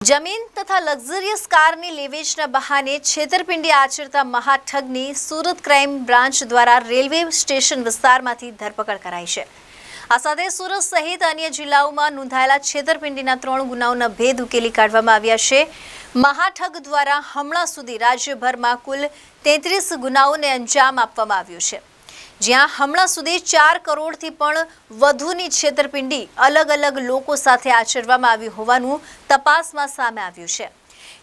જમીન તથા લક્ઝરિયસ કારની લેવેચના બહાને છેતરપિંડી આચરતા મહાઠગની સુરત ક્રાઇમ બ્રાન્ચ દ્વારા રેલવે સ્ટેશન વિસ્તારમાંથી ધરપકડ કરાઈ છે। આ સાથે સુરત સહિત અન્ય જિલ્લાઓમાં નોંધાયેલા છેતરપિંડીના 3 ગુનાઓના ભેદ ઉકેલી કાઢવામાં આવ્યા છે। મહાઠગ દ્વારા હમણાં સુધી રાજ્યભરમાં કુલ 33 ગુનાઓને અંજામ આપવામાં આવ્યો છે, જ્યાં હમણાં સુધી 4 કરોડથી પણ વધુની છેતરપિંડી અલગ અલગ લોકો સાથે આચરવામાં આવી હોવાનું તપાસમાં સામે આવ્યું છે।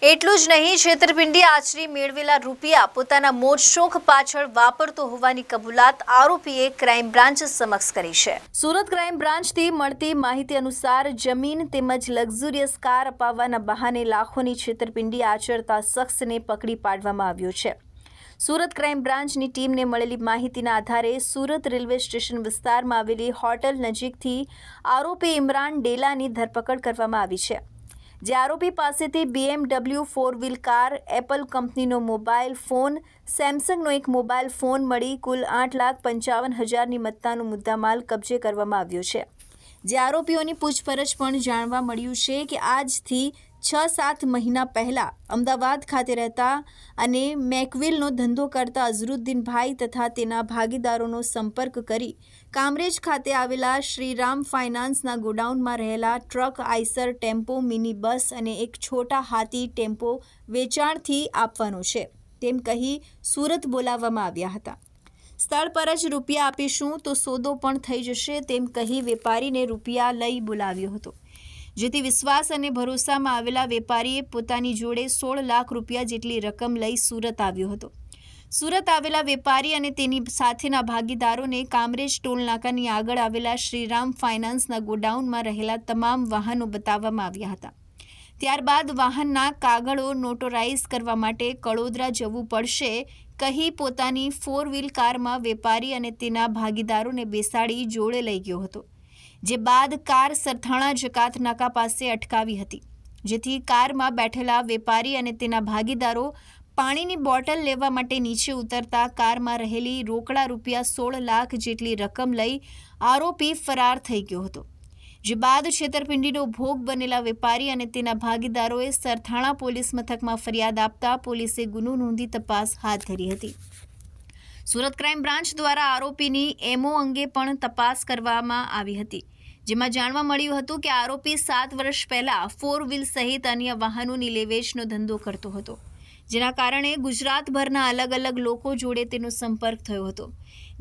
એટલું જ નહીં, છેતરપિંડી આચરી મેળવેલા રૂપિયા પોતાના મોજશોખ પાછળ વાપરતો હોવાની કબૂલાત આરોપીએ ક્રાઇમ બ્રાન્ચ સમક્ષ કરી છે। સુરત ક્રાઇમ બ્રાન્ચથી મળતી માહિતી અનુસાર જમીન તેમજ લક્ઝરિયસ કાર અપાવવાના બહાને લાખોની છેતરપિંડી આચરતા શખ્સને પકડી પાડવામાં આવ્યો છે। સુરત ક્રાઇમ બ્રાન્ચની ટીમને મળેલી માહિતીના આધારે સુરત રેલવે સ્ટેશન વિસ્તારમાં આવેલી હોટલ નજીકથી આરોપી ઇમરાન ડેલાની ધરપકડ કરવામાં આવી છે, જે આરોપી પાસેથી BMW 4 વ્હીલ કાર, એપલ કંપનીનો મોબાઈલ ફોન, સેમસંગનો એક મોબાઈલ ફોન મળી કુલ 8,55,000ની મત્તાનો મુદ્દામાલ કબજે કરવામાં આવ્યો છે। જે આરોપીઓની પૂછપરછ પણ જાણવા મળ્યું છે કે આજથી 6-7 મહિના પહેલા અમદાવાદ ખાતે રહેતા અને મેકવિલનો ધંધો કરતા અઝરુદ્દીનભાઈ તથા તેના ભાગીદારોનો સંપર્ક કરી કામરેજ ખાતે આવેલા શ્રીરામ ફાઇનાન્સના ગોડાઉનમાં રહેલા truck, Eicher tempo, mini bus અને એક છોટા હાથી ટેમ્પો વેચાણથી આપવાનો છે તેમ કહી સુરત બોલાવવામાં આવ્યા હતા। સ્થળ પર જ રૂપિયા આપીશું તો સોદો પણ થઈ જશે તેમ કહી વેપારીને રૂપિયા લઈ બોલાવ્યો હતો, જેથી વિશ્વાસ અને ભરોસામાં આવેલા વેપારીએ પોતાની જોડે 16 લાખ રૂપિયા જેટલી રકમ લઈ સુરત આવ્યો હતો। સુરત આવેલા વેપારી અને તેની સાથેના ભાગીદારોને કામરેજ ટોલ નાકાની આગળ આવેલા શ્રીરામ ફાઇનાન્સના ગોડાઉનમાં રહેલા તમામ વાહનો બતાવવામાં આવ્યા હતા। ત્યારબાદ વાહનના કાગળો નોટરાઇઝ કરવા માટે કડોદરા જવું પડશે કહી પોતાની 4 વ્હીલ કારમાં વેપારી અને તેના ભાગીદારોને બેસાડી જોડે લઈ ગયો હતો, જે બાદ કાર સરથાણા જકાત નાકા પાસે અટકાવી હતી, જેથી કારમાં બેઠેલા વેપારી અને તેના ભાગીદારો પાણીની બોટલ લેવા માટે નીચે ઉતરતા કારમાં રહેલી રોકડા રૂપિયા 16 લાખ જેટલી રકમ લઈ આરોપી ફરાર થઈ ગયો હતો, જે બાદ છેતરપિંડીનો ભોગ બનેલા વેપારી અને તેના ભાગીદારોએ સરથાણા પોલીસ મથકમાં ફરિયાદ આપતા પોલીસે ગુનો નોંધી તપાસ હાથ ધરી હતી। સુરત ક્રાઇમ બ્રાન્ચ દ્વારા આરોપીની એમઓ અંગે પણ તપાસ કરવામાં આવી હતી, જેમાં જાણવા મળ્યું હતું કે આરોપી 7 વર્ષ પહેલા 4 વ્હીલ સહિત અન્ય વાહનોની લેવેચનો ધંધો કરતો હતો, જેના કારણે ગુજરાતભરના અલગ અલગ લોકો જોડે તેનો સંપર્ક થયો હતો,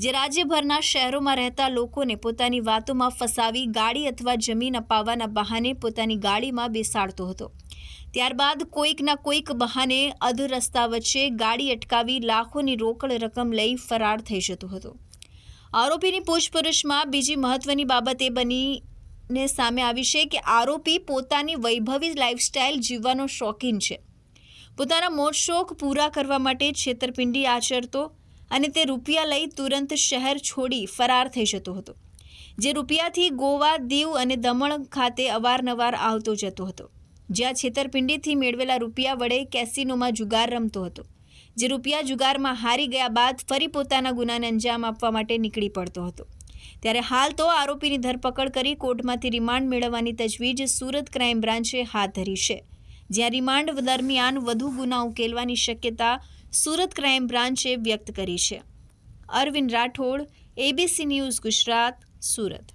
જે રાજ્યભરના શહેરોમાં રહેતા લોકોને પોતાની વાતોમાં ફસાવી ગાડી અથવા જમીન અપાવવાના બહાને પોતાની ગાડીમાં બેસાડતો હતો। ત્યારબાદ કોઈકના કોઈક બહાને અધ રસ્તા વચ્ચે ગાડી અટકાવી લાખોની રોકડ રકમ લઈ ફરાર થઈ જતો હતો। આરોપીની પૂછપરછમાં બીજી મહત્વની બાબત એ બનીને સામે આવી છે કે આરોપી પોતાની વૈભવી લાઇફસ્ટાઇલ જીવવાનો શોખીન છે। પોતાના મોજશોખ પૂરા કરવા માટે છેતરપિંડી આચરતો અને તે રૂપિયા લઈ તુરંત શહેર છોડી ફરાર થઈ જતો હતો, જે રૂપિયાથી ગોવા, દીવ અને દમણ ખાતે અવારનવાર આવતો જતો હતો, જ્યાં છેતરપિંડીથી મેળવેલા રૂપિયા વડે કેસિનોમાં જુગાર રમતો હતો, જે રૂપિયા જુગારમાં હારી ગયા બાદ ફરી પોતાના ગુનાને અંજામ આપવા માટે નીકળી પડતો હતો। ત્યારે હાલ તો આરોપીની ધરપકડ કરી કોર્ટમાંથી રિમાન્ડ મેળવવાની તજવીજ સુરત ક્રાઇમ બ્રાન્ચે હાથ ધરી છે, જ્યાં રિમાન્ડ દરમિયાન વધુ ગુના ઉકેલવાની શક્યતા સુરત ક્રાઇમ બ્રાન્ચે વ્યક્ત કરી છે। Arvind Rathod, ABC news Gujarat, Surat.